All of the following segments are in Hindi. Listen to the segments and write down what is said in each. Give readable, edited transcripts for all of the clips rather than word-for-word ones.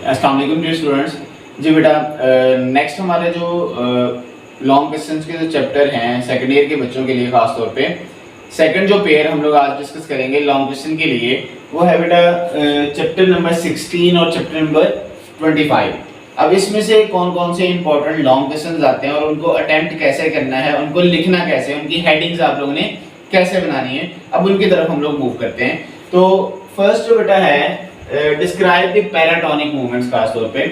अस्सलाम वालेकुम डियर स्टूडेंट्स। जी बेटा, नेक्स्ट हमारे जो लॉन्ग क्वेश्चंस के जो चैप्टर हैं सेकेंड ईयर के बच्चों के लिए खास तौर पे सेकंड जो पेयर हम लोग आज डिस्कस करेंगे लॉन्ग क्वेश्चन के लिए वो है बेटा चैप्टर नंबर 16 और चैप्टर नंबर 25। अब इसमें से कौन कौन से इंपॉर्टेंट लॉन्ग क्वेश्चंस आते हैं और उनको अटेम्प्ट कैसे करना है, उनको लिखना कैसे, उनकी हेडिंग्स आप लोगों ने कैसे बनानी है, अब उनकी तरफ हम लोग मूव करते हैं। तो फर्स्ट जो बेटा है डिस्क्राइब द पैराटोनिक मूवमेंट्स। खास तौर पे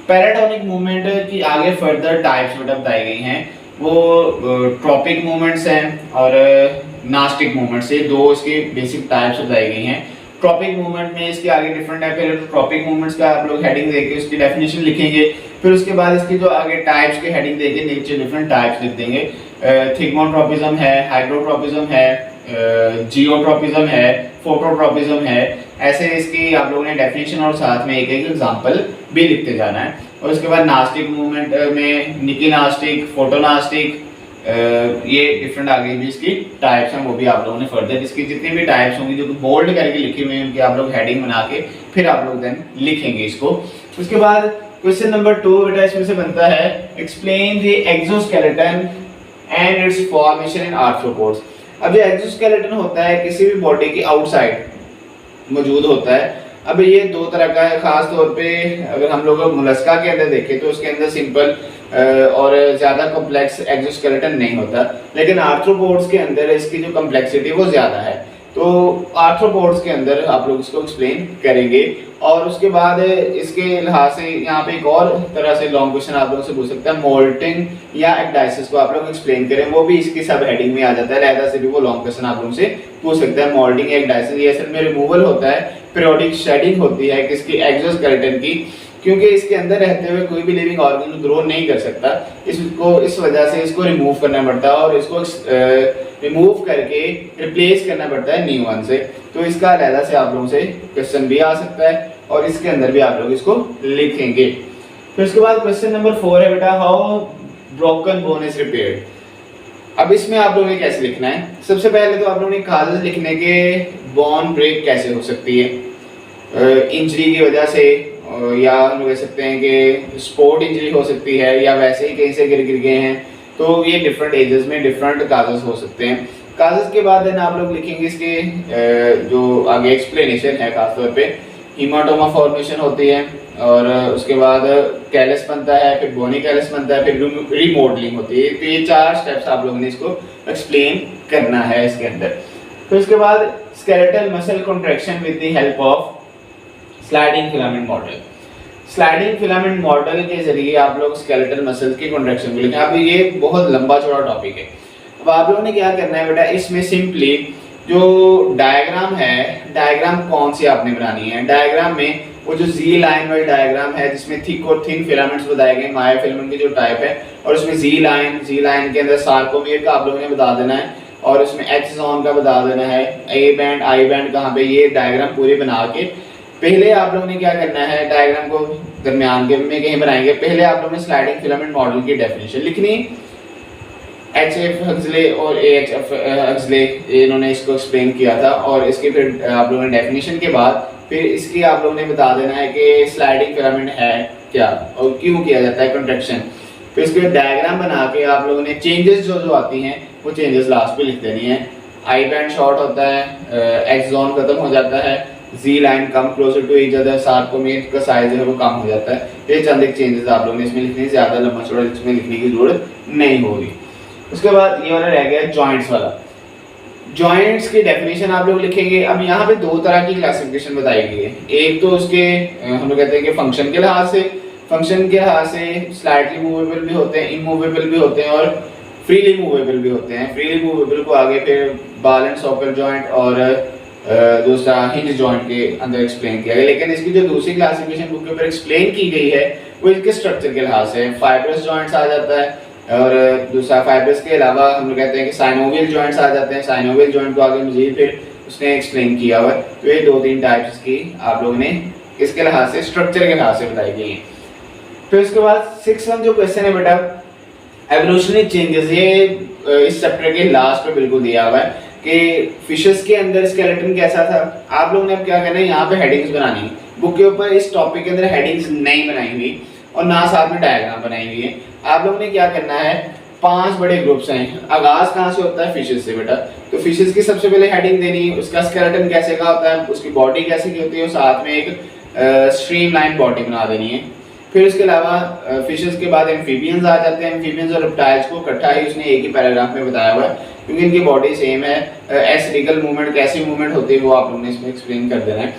पैराटोनिक मूवमेंट की आगे फर्दर टाइप्स बेटा बताई गई हैं, वो ट्रॉपिक मूवमेंट्स हैं और नास्टिक मूवमेंट्स, ये दो इसके बेसिक टाइप्स बताई गई हैं। ट्रॉपिक मूवमेंट में इसके आगे डिफरेंट है, पहले ट्रॉपिक मूवमेंट्स का आप लोग हेडिंग देके उसकी डेफिनेशन लिखेंगे, फिर उसके बाद इसकी जो आगे टाइप्स के हेडिंग देके नीचे डिफरेंट टाइप्स लिख देंगे। थिग्मोट्रोपिज्म है, हाइड्रोट्रोपिज्म है, जियोट्रोपिज्म है, फोटोट्रोपिज्म है, ऐसे इसकी आप लोगों ने डेफिनेशन और साथ में एक एक एग्जांपल भी लिखते जाना है। और उसके बाद नास्टिक मूवमेंट में निकिनास्टिक, फोटोनास्टिक, ये डिफरेंट आगे भी इसकी टाइप्स हैं, वो भी आप लोगों ने फर्दर इसकी जितनी भी टाइप्स होंगी जो बोल्ड करके लिखी हुई हैं उनकी आप लोग हेडिंग बना के फिर आप लोग देन लिखेंगे इसको। उसके बाद क्वेश्चन नंबर 2 बेटा इसमें से बनता है explain the exoskeleton and it's formation in arthropods. अब ये एक्सोस्केलेटन होता है किसी भी बॉडी की आउटसाइड मौजूद होता है। अब ये दो तरह का है, खास तौर पे अगर हम लोग मोलस्का के अंदर देखें तो उसके अंदर सिंपल और ज़्यादा कॉम्प्लेक्स एक्सोस्केलेटन नहीं होता, लेकिन आर्थ्रोपोड्स के अंदर इसकी जो कॉम्प्लेक्सिटी वो ज़्यादा है। तो आर्थ्रोपोड्स के अंदर आप लोग इसको एक्सप्लेन करेंगे। और उसके बाद इसके लिहाज से यहाँ पे एक और तरह से लॉन्ग क्वेश्चन आप लोगों से पूछ सकता है, मोल्टिंग या एक्डाइसिस को आप लोग एक्सप्लेन करें, वो भी इसकी सब हेडिंग में आ जाता है, लिहाजा से भी वो लॉन्ग क्वेश्चन आप लोगों से पूछ सकता है। मोल्टिंग एक्डाइसिस ये असल में रिमूवल होता है, पीरियोडिक शेडिंग होती है किसकी, एक्सोस्केलेटन की, क्योंकि इसके अंदर रहते हुए कोई भी लिविंग ऑर्गन ग्रो नहीं कर सकता, इसको इस वजह से इसको रिमूव करना पड़ता है और इसको रिमूव करके रिप्लेस करना पड़ता है न्यू वन से। तो इसका अलग से आप लोगों से क्वेश्चन भी आ सकता है और इसके अंदर भी आप लोग इसको लिखेंगे। फिर उसके बाद क्वेश्चन नंबर 4 है बेटा how broken bone is repaired. अब इसमें आप लोगों ने कैसे लिखना है, सबसे पहले तो आप लोगों ने कागज लिखने के बोन ब्रेक कैसे हो सकती है, इंजरी की वजह से, या हम कह सकते हैं कि स्पोर्ट इंजरी हो सकती है, या वैसे ही कहीं से गिर गए हैं, तो ये डिफरेंट एजेस में डिफरेंट काजेस हो सकते हैं। काजेस के बाद आप लोग लिखेंगे इसके जो आगे एक्सप्लेनेशन है, खासतौर पे हीमाटोमा फॉर्मेशन होती है और उसके बाद कैलस बनता है, फिर बोनी कैलस बनता है, फिर रिमॉडलिंग होती है। तो ये 4 स्टेप्स आप लोगों ने इसको एक्सप्लेन करना है इसके अंदर। तो इसके बाद skeletal muscle contraction with the help of sliding filament model. Sliding filament model के जरिए आप लोग स्केलेटल मसल्स की कॉन्ट्रैक्शन को लिखें। अब ये बहुत लंबा चौड़ा टॉपिक है। अब आप लोगों ने क्या करना है बेटा, इसमें सिंपली जो डायग्राम है, डायग्राम कौन सी आपने बनानी है, डायग्राम में वो जो जी लाइन वाली डायग्राम है जिसमें थिक और थिन फिलामेंट्स बताए गए, माया फिलामेंट की जो टाइप है, और उसमें जी लाइन के अंदर सार्कोमेर का आप लोगों ने बता देना है और उसमें एच जोन का बता देना है, ए बैंड आई बैंड कहाँ पे, ये डायग्राम पूरी बना के पहले आप लोगों ने क्या करना है, डायग्राम को दरमियान के में कहीं बनाएंगे, पहले आप लोगों ने स्लाइडिंग फिलामेंट मॉडल की डेफिनेशन लिखनी, एच.एफ. हक्सले और ए.एच.एफ. हक्सले इन्होंने इसको एक्सप्लेन किया था, और इसके फिर आप लोगों ने डेफिनेशन के बाद फिर इसकी आप लोगों ने बता देना है कि स्लाइडिंग फिलामेंट है क्या और क्यों किया जाता है कंट्रैक्शन। फिर इसके डायग्राम बना के आप लोगों ने चेंजेस जो आती हैं वो चेंजेस लास्ट पे लिख देनी है। आई बैंड शॉर्ट होता है, एक्स जोन खत्म हो जाता है, Z line come closer to each other, sarcomere का साइज है वो कम हो जाता है। ये चंद एक चेंजेस आप लोगों ने इसमें लिखने, ज़्यादा लंबा चौड़ा इसमें लिखने की जरूरत नहीं होगी। उसके बाद ये वाला रह गया जॉइंट्स वाला। जॉइंट्स की डेफिनेशन आप लोग लिखेंगे। अब यहाँ पे 2 तरह की क्लासिफिकेशन बताई गई है, एक तो उसके हम लोग कहते हैं कि फंक्शन के लिहाज से स्लाइटली मूवेबल भी होते हैं, इमूवेबल भी होते हैं और फ्रीली मूवेबल भी होते हैं। फ्रीली मूवेबल को आगे फिर बॉल एंड सॉकेट जॉइंट और दूसरा हिंज जॉइंट के अंदर एक्सप्लेन किया गया, लेकिन इसकी जो दूसरी क्लासिफिकेशन बुक के ऊपर एक्सप्लेन की गई है वो इसके स्ट्रक्चर के लिहाज से फाइब्रस जॉइंट्स आ जाता है, और दूसरा फाइब्रस के अलावा हम लोग कहते हैं कि साइनोवियल जॉइंट्स आ जाते हैं। साइनोवियल जॉइंट को आगे मजीद फिर उसने एक्सप्लेन किया हुआ है। तो ये 2-3 टाइप्स की आप लोगों ने इसके लिहाज से, स्ट्रक्चर के लिहाज से बताई गई हैं। फिर उसके बाद 6th जो क्वेश्चन है बेटा एवोल्यूशनरी चेंजेस, ये इस चैप्टर के लास्ट पे बिल्कुल दिया हुआ है। कि फिशेस के अंदर स्केलेटन कैसा था। आप लोगों ने अब क्या करना है, यहाँ पे हेडिंग्स बनानी है। बुक के ऊपर इस टॉपिक के अंदर हेडिंग्स नहीं बनाई हुई और ना साथ में डायग्राम बनाई हुई है। आप लोगों ने क्या करना है, 5 बड़े ग्रुप्स हैं। आगाज कहाँ से होता है, फिशेस से बेटा। तो फिशेस की सबसे पहले हेडिंग देनी है, उसका स्केलेटन कैसे का होता है, उसकी बॉडी कैसे की होती है, और साथ में एक स्ट्रीमलाइन बॉडी बना देनी है। फिर उसके अलावा फिशेस के बाद एम्फीबियंस आ जाते हैं। एम्फीबियंस और रेप्टाइल्स को इकट्ठा ही उसने एक ही पैराग्राफ में बताया हुआ है, क्योंकि इनकी बॉडी सेम है। एसिडिकल मूवमेंट कैसी मूवमेंट होती है वो आप लोगों ने इसमें एक्सप्लेन कर देना है।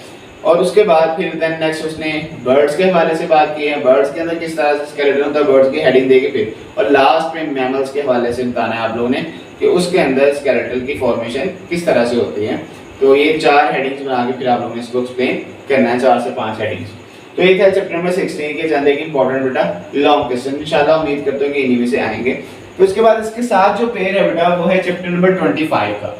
और उसके बाद फिर देन नेक्स्ट उसने बर्ड्स के हवाले से बात की है, बर्ड्स के अंदर किस तरह से स्केलेटन होता है, बर्ड्स की हेडिंग देके फिर, और लास्ट में मैमल्स के हवाले से बताना है आप लोगों ने कि उसके अंदर स्केलेटन की फॉर्मेशन किस तरह से होती है। तो ये 4 हेडिंग्स बना के फिर आप लोगों ने इसको एक्सप्लेन करना है, 4 से 5 हेडिंग्स। तो ये था चैप्टर नंबर 16 के चंद एक इंपॉर्टेंट बेटा लॉन्ग क्वेश्चन। इंशाल्लाह उम्मीद करते हैं कि इन्हीं में से आएंगे। तो उसके बाद इसके साथ जो पेयर है बेटा वो है चैप्टर नंबर 25 का।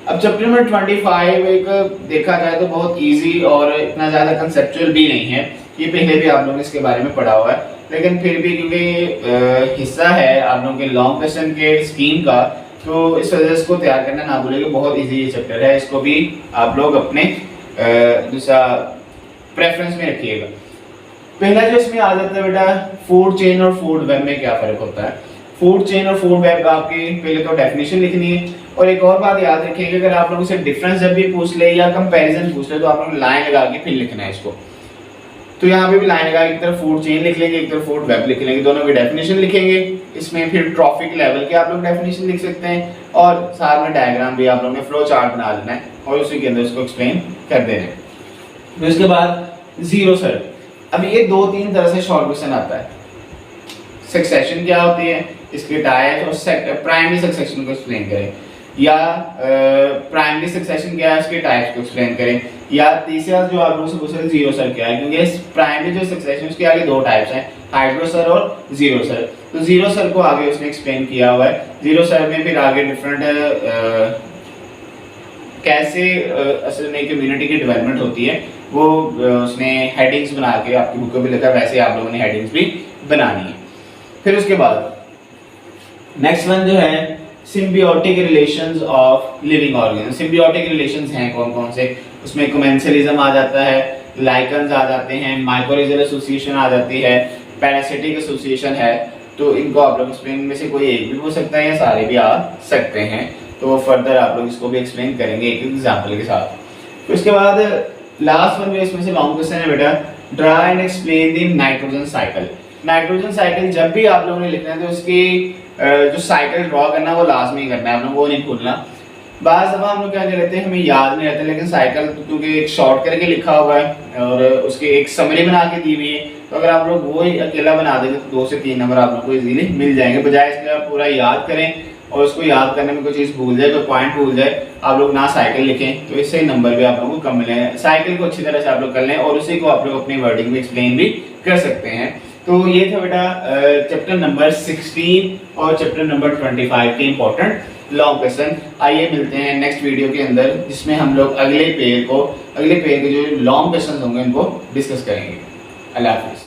अब चैप्टर नंबर 25 एक देखा जाए तो बहुत इजी और इतना ज़्यादा कंसेप्चुअल भी नहीं है। ये पहले भी आप लोगों ने इसके बारे में पढ़ा हुआ है, लेकिन फिर भी क्योंकि हिस्सा है आप लोगों के लॉन्ग क्वेश्चन के स्कीम का, तो इस वजह से इसको तैयार करना ना भूलिएगा। बहुत ईजी ये चैप्टर है, इसको भी आप लोग अपने दूसरा प्रेफरेंस में रखिएगा। पहला जो इसमें आ जाता है बेटा, फूड चेन और फूड वेब में क्या फ़र्क होता है। फूड चेन और फूड वेब आपकी पहले तो डेफिनेशन लिखनी है, और एक और बात याद रखिएगा, अगर आप लोगों से डिफरेंस जब भी पूछ ले या कंपैरिजन पूछ ले तो आप लोग लाइन लगा के फिर लिखना है इसको। तो यहाँ पे भी लाइन लगा, एक तरफ फूड चेन लिख लेंगे, एक तरफ फूड वेब लिख लेंगे, दोनों की डेफिनेशन लिखेंगे। इसमें फिर ट्रॉफिक लेवल के आप लोग डेफिनेशन लिख सकते हैं, और साथ में डायग्राम भी आप लोगों ने फ्लो चार्ट बना लेना है और उसी के अंदर इसको एक्सप्लेन कर देना है। फिर उसके बाद जीरो सर्कल। अब ये 2-3 तरह से शॉर्ट क्वेश्चन आता है। सक्सेशन क्या होती है, इसके टाइप्स, और प्राइमरी सक्सेशन को एक्सप्लेन करें, या प्राइमरी सक्सेशन क्या है उसके टाइप्स को एक्सप्लेन करें, या तीसरा जो आप लोगों से पूछ रहे जीरो सर क्या है, क्योंकि प्राइमरी जो सक्सेशन उसके आगे 2 टाइप्स हैं, हाइड्रो सर और जीरो सर। तो जीरो सर को आगे उसने एक्सप्लेन किया हुआ है। जीरो सर में फिर आगे डिफरेंट कैसे असल में कम्युनिटी की डेवलपमेंट होती है वो उसने हेडिंग्स बना के आपकी बुक में लिखा, वैसे आप लोगों ने हेडिंग्स भी बनानी है। फिर उसके बाद नेक्स्ट वन जो है symbiotic relations of living organism. Symbiotic relations हैं कौन कौन से, उसमें कमेंसलिज्म आ जाता है, लाइकन्स आ जाते हैं, माइकोरिजल एसोसिएशन आ जाती है, पैरासिटिक एसोसिएशन है। तो इनको आप लोग एक्सप्लेन में से कोई एक भी हो सकता है या सारे भी आ सकते हैं। तो फर्दर आप लोग इसको भी एक्सप्लेन करेंगे एक एग्जाम्पल के साथ। तो इसके बाद लास्ट वन जो इसमें से लॉन्ग क्वेश्चन है बेटा, draw and explain the nitrogen cycle. Nitrogen cycle जब भी आप लोगों ने लिखना है तो उसकी जो साइकिल ड्रॉ करना है वो लाजमी करना है, आप लोगों को वो नहीं भूलना। बाज़ दफ़ा हम लोग क्या कर लेते हैं, हमें याद नहीं रहता, लेकिन साइकिल क्योंकि एक शॉर्ट करके लिखा हुआ है और उसकी एक समरी बना के दी हुई है, तो अगर आप लोग वो ही अकेला बना देंगे तो 2 से 3 नंबर आप लोग को इजीली मिल जाएंगे। बजाय इसके आप पूरा याद करें और उसको याद करने में कोई चीज़ भूल जाए, कोई पॉइंट भूल जाए, आप लोग ना साइकिल लिखें तो इससे नंबर भी आप लोगों को कम मिलेंगे। साइकिल को अच्छी तरह से आप लोग कर लें और उसी को आप लोग अपनी वर्डिंग में एक्सप्लेन भी कर सकते हैं। तो ये था बेटा चैप्टर नंबर 16 और चैप्टर नंबर 25 के इंपॉर्टेंट लॉन्ग क्वेश्चन। आइए मिलते हैं नेक्स्ट वीडियो के अंदर, जिसमें हम लोग अगले पेयर के जो लॉन्ग क्वेश्चन होंगे उनको डिस्कस करेंगे। अल्लाह हाफिज़।